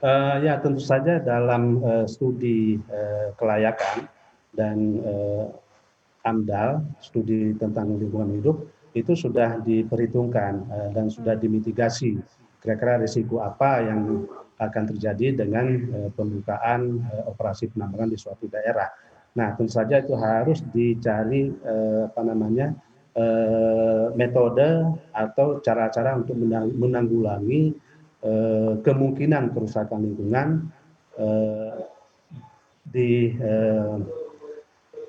Ya tentu saja dalam studi kelayakan dan AMDAL, studi tentang lingkungan hidup, itu sudah diperhitungkan dan sudah dimitigasi kira-kira risiko apa yang akan terjadi dengan pembukaan operasi penambangan di suatu daerah. Nah, tentu saja itu harus dicari metode atau cara-cara untuk menanggulangi kemungkinan kerusakan lingkungan eh, di eh,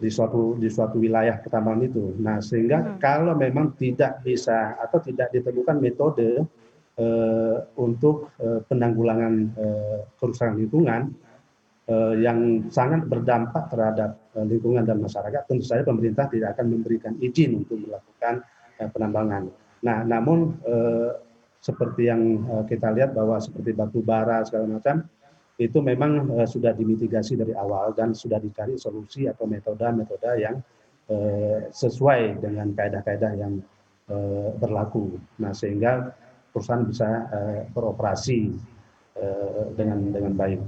di suatu wilayah pertambangan itu. Nah, sehingga kalau memang tidak bisa atau tidak ditemukan metode untuk penanggulangan kerusakan lingkungan yang sangat berdampak terhadap lingkungan dan masyarakat, tentu saja pemerintah tidak akan memberikan izin untuk melakukan penambangan. Nah, namun seperti yang kita lihat bahwa seperti batu bara segala macam itu memang sudah dimitigasi dari awal dan sudah dicari solusi atau metode-metode yang sesuai dengan kaedah-kaedah yang berlaku. Nah, sehingga perusahaan bisa beroperasi dengan baik.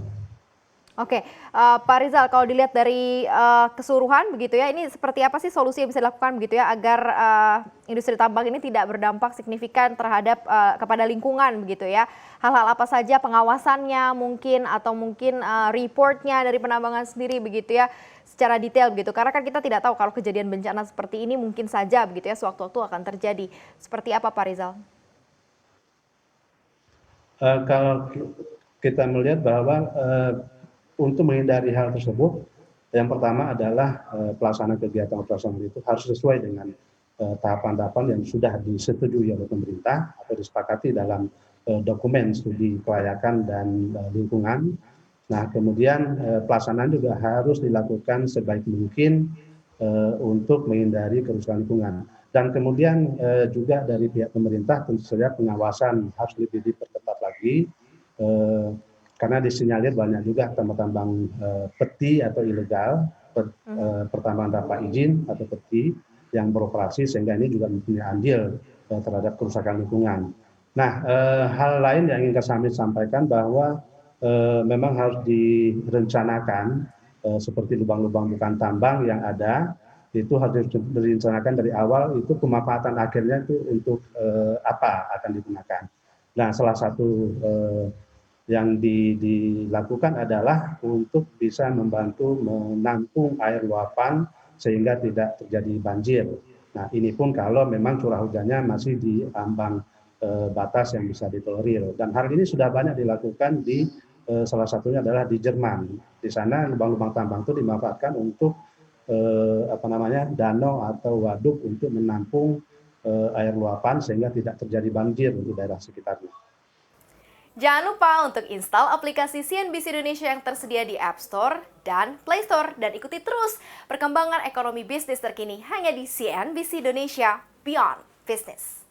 Oke, Pak Rizal, kalau dilihat dari keseluruhan begitu ya, ini seperti apa sih solusi yang bisa dilakukan begitu ya agar industri tambang ini tidak berdampak signifikan terhadap kepada lingkungan begitu ya? Hal-hal apa saja pengawasannya mungkin atau mungkin reportnya dari penambangan sendiri begitu ya, secara detail begitu. Karena kan kita tidak tahu kalau kejadian bencana seperti ini mungkin saja begitu ya sewaktu-waktu akan terjadi. Seperti apa, Pak Rizal? Kalau kita melihat bahwa untuk menghindari hal tersebut, yang pertama adalah pelaksanaan kegiatan operasional itu harus sesuai dengan tahapan-tahapan yang sudah disetujui oleh pemerintah atau disepakati dalam dokumen studi kelayakan dan lingkungan. Nah, kemudian pelaksanaan juga harus dilakukan sebaik mungkin untuk menghindari kerusakan lingkungan. Dan kemudian juga dari pihak pemerintah tentu saja pengawasan harus lebih diperketat lagi eh, karena disinyalir banyak juga tambang-tambang peti atau ilegal, pertambangan tanpa izin atau peti yang beroperasi sehingga ini juga mempunyai andil terhadap kerusakan lingkungan. Nah, hal lain yang ingin kami sampaikan bahwa memang harus direncanakan seperti lubang-lubang bukan tambang yang ada itu harus direncanakan dari awal itu pemanfaatan akhirnya itu untuk apa akan digunakan. Nah, salah satu yang dilakukan adalah untuk bisa membantu menampung air luapan sehingga tidak terjadi banjir. Nah, ini pun kalau memang curah hujannya masih di ambang batas yang bisa ditolerir. Dan hal ini sudah banyak dilakukan di salah satunya adalah di Jerman. Di sana lubang-lubang tambang itu dimanfaatkan untuk danau atau waduk untuk menampung air luapan sehingga tidak terjadi banjir untuk daerah sekitarnya. Jangan lupa untuk install aplikasi CNBC Indonesia yang tersedia di App Store dan Play Store dan ikuti terus perkembangan ekonomi bisnis terkini hanya di CNBC Indonesia Beyond Business.